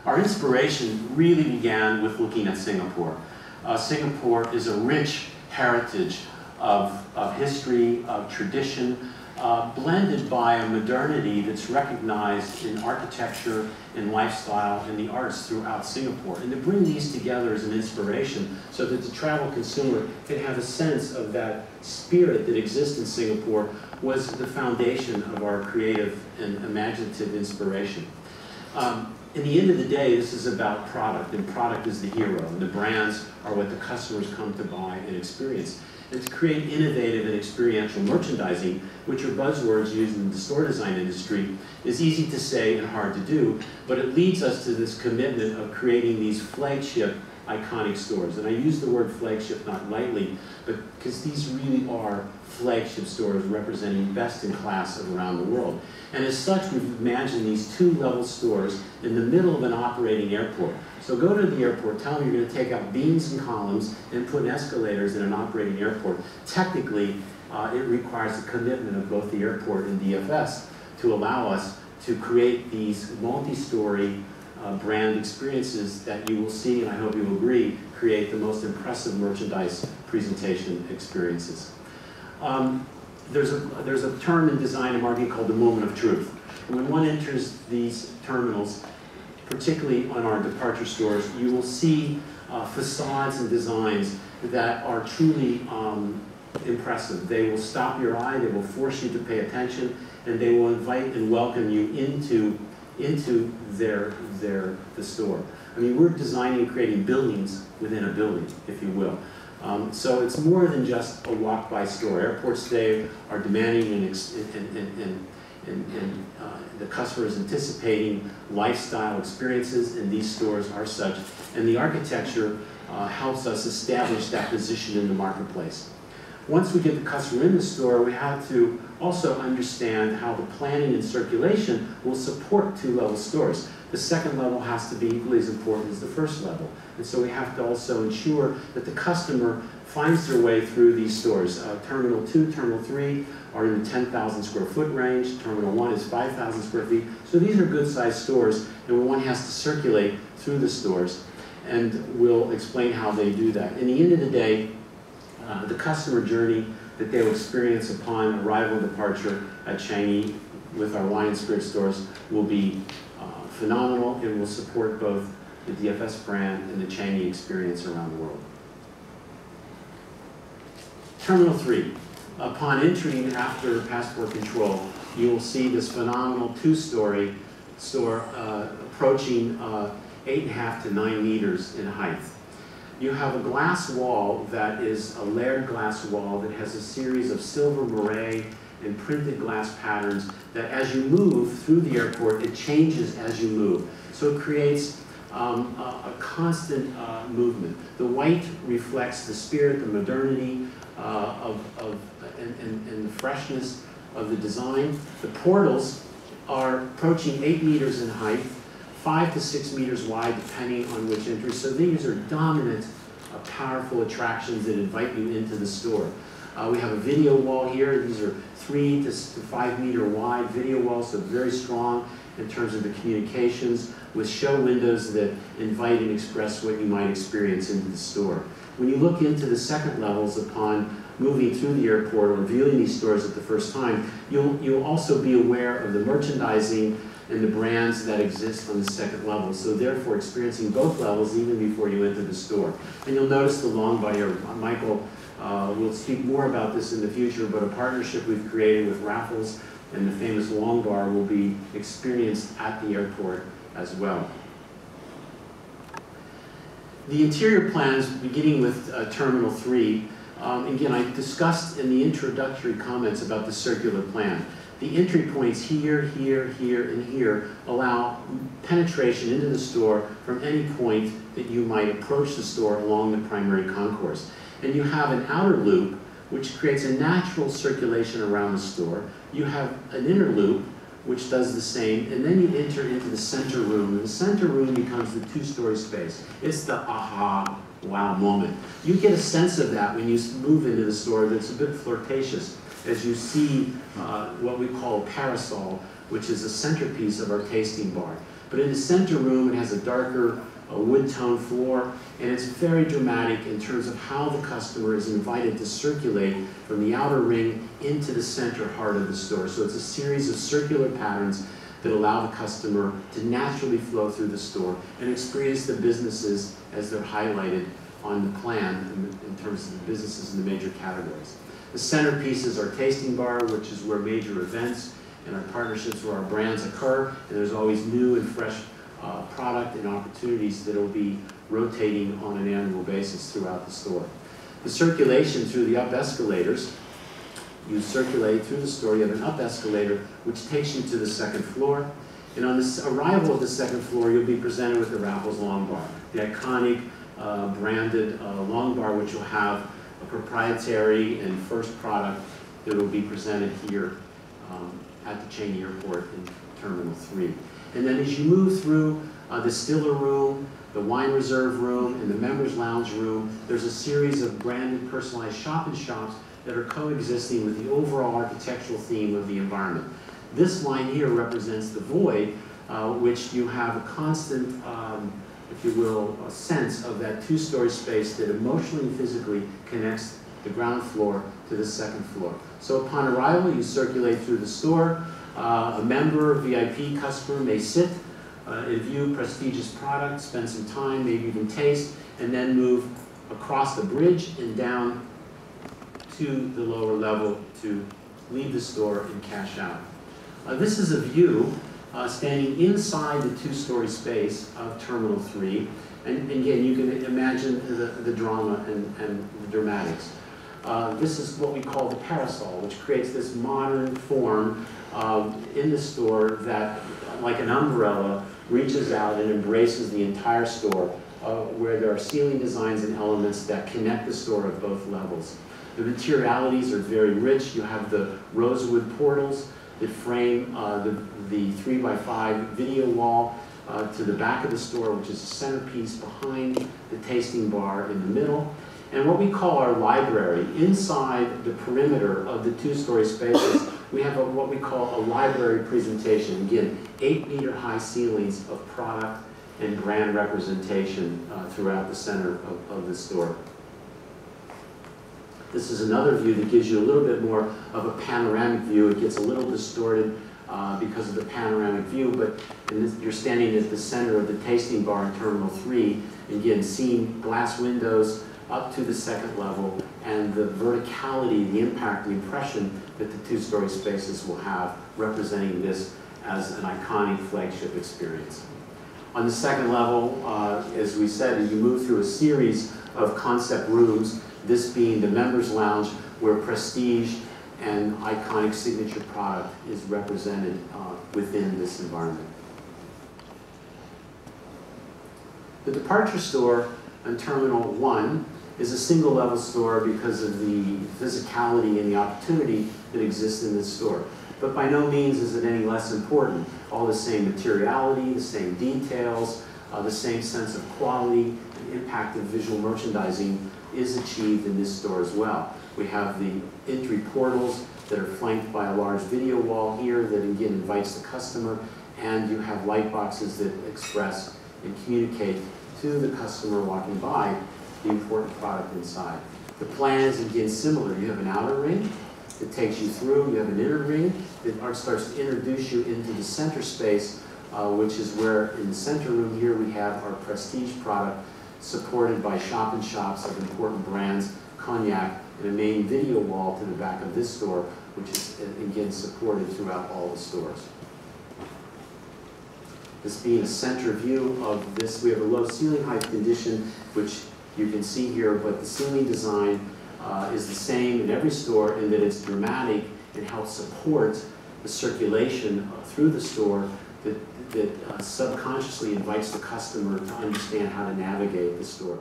Our inspiration really began with looking at Singapore. Singapore is a rich heritage of history, of tradition, blended by a modernity that's recognized in architecture, in lifestyle, in the arts throughout Singapore. And to bring these together as an inspiration so that the travel consumer can have a sense of that spirit that exists in Singapore was the foundation of our creative and imaginative inspiration. In the end of the day, this is about product, and product is the hero, and the brands are what the customers come to buy and experience. And to create innovative and experiential merchandising, which are buzzwords used in the store design industry, is easy to say and hard to do, but it leads us to this commitment of creating these flagship iconic stores. And I use the word flagship not lightly, but because these really are flagship stores representing best in class around the world. And as such, we've imagined these two-level stores in the middle of an operating airport. So go to the airport, tell them you're going to take out beams and columns and put escalators in an operating airport. Technically, it requires a commitment of both the airport and DFS to allow us to create these multi-story brand experiences that you will see, and I hope you will agree, create the most impressive merchandise presentation experiences. There's a term in design and marketing called the moment of truth. And when one enters these terminals, particularly on our departure stores, you will see facades and designs that are truly impressive. They will stop your eye, they will force you to pay attention, and they will invite and welcome you into the store. I mean, we're designing and creating buildings within a building, if you will. So it's more than just a walk-by store. Airports today are demanding and the customer is anticipating lifestyle experiences, and these stores are such. And the architecture helps us establish that position in the marketplace. Once we get the customer in the store, we have to also understand how the planning and circulation will support two-level stores. The second level has to be equally as important as the first level. And so we have to also ensure that the customer finds their way through these stores. Terminal 2, Terminal 3 are in the 10,000 square foot range. Terminal 1 is 5,000 square feet. So these are good-sized stores, and one has to circulate through the stores. And we'll explain how they do that. In the end of the day, the customer journey that they will experience upon arrival and departure at Changi with our wine and spirit stores will be phenomenal, and will support both the DFS brand and the Changi experience around the world. Terminal 3. Upon entering after passport control, you will see this phenomenal two-story store approaching 8.5 to 9 meters in height. You have a glass wall that is a layered glass wall that has a series of silver moire and printed glass patterns that as you move through the airport, it changes as you move. So it creates a constant movement. The white reflects the spirit, the modernity, and the freshness of the design. The portals are approaching 8 meters in height, 5 to 6 meters wide, depending on which entry. So these are dominant, powerful attractions that invite you into the store. We have a video wall here. These are 3 to 5 meter wide video walls, so very strong in terms of the communications, with show windows that invite and express what you might experience into the store. When you look into the second levels upon moving through the airport or viewing these stores at the first time, you'll also be aware of the merchandising and the brands that exist on the second level. So therefore, experiencing both levels even before you enter the store. And you'll notice the long bar here. Michael will speak more about this in the future, but a partnership we've created with Raffles and the famous long bar will be experienced at the airport as well. The interior plans, beginning with Terminal 3, again, I discussed in the introductory comments about the circular plan. The entry points here, here, here, and here allow penetration into the store from any point that you might approach the store along the primary concourse. And you have an outer loop, which creates a natural circulation around the store. You have an inner loop, which does the same, and then you enter into the center room. And the center room becomes the two-story space. It's the aha, wow moment. You get a sense of that when you move into the store that's a bit flirtatious, as you see what we call a parasol, which is a centerpiece of our tasting bar. But in the center room, it has a darker wood tone floor, and it's very dramatic in terms of how the customer is invited to circulate from the outer ring into the center heart of the store. So it's a series of circular patterns that allow the customer to naturally flow through the store and experience the businesses as they're highlighted on the plan in terms of the businesses in the major categories. The centerpieces are tasting bar, which is where major events and our partnerships where our brands occur, and there's always new and fresh product and opportunities that will be rotating on an annual basis throughout the store. The circulation through the up escalators, you circulate through the store, you have an up escalator which takes you to the second floor, and on the arrival of the second floor you'll be presented with the Raffles Long Bar, the iconic branded long bar which will have a proprietary and first product that will be presented here at the Changi Airport in Terminal 3. And then as you move through the stiller room, the wine reserve room, and the members lounge room, there's a series of branded personalized shop-in-shops that are coexisting with the overall architectural theme of the environment. This line here represents the void, which you have a constant, if you will, a sense of that two-story space that emotionally and physically connects the ground floor to the second floor. So upon arrival, you circulate through the store. A member, VIP customer may sit and view prestigious products, spend some time, maybe even taste, and then move across the bridge and down to the lower level to leave the store and cash out. This is a view standing inside the two-story space of Terminal 3. And again, you can imagine the drama and the dramatics. This is what we call the parasol, which creates this modern form in the store that, like an umbrella, reaches out and embraces the entire store, where there are ceiling designs and elements that connect the store at both levels. The materialities are very rich. You have the rosewood portals that frame the 3x5 video wall to the back of the store, which is a centerpiece behind the tasting bar in the middle. And what we call our library, inside the perimeter of the two-story spaces, we have what we call a library presentation. Again, 8-meter high ceilings of product and brand representation throughout the center of the store. This is another view that gives you a little bit more of a panoramic view. It gets a little distorted because of the panoramic view, but you're standing at the center of the tasting bar in Terminal 3, again, seeing glass windows up to the second level, and the verticality, the impact, the impression that the two-story spaces will have, representing this as an iconic flagship experience. On the second level, as we said, you move through a series of concept rooms, this being the members lounge, where prestige and iconic signature product is represented within this environment. The departure store on Terminal 1 is a single level store because of the physicality and the opportunity that exists in this store. But by no means is it any less important. All the same materiality, the same details, the same sense of quality and impact of visual merchandising is achieved in this store as well. We have the entry portals that are flanked by a large video wall here that again invites the customer, and you have light boxes that express and communicate to the customer walking by the important product inside. The plan is again similar. You have an outer ring that takes you through, you have an inner ring that starts to introduce you into the center space, which is where in the center room here we have our prestige product supported by shop-in-shops of important brands, cognac, and a main video wall to the back of this store, which is again supported throughout all the stores. This being a center view of this, we have a low ceiling height condition, which you can see here, but the ceiling design is the same in every store in that it's dramatic and helps support the circulation through the store that subconsciously invites the customer to understand how to navigate the store.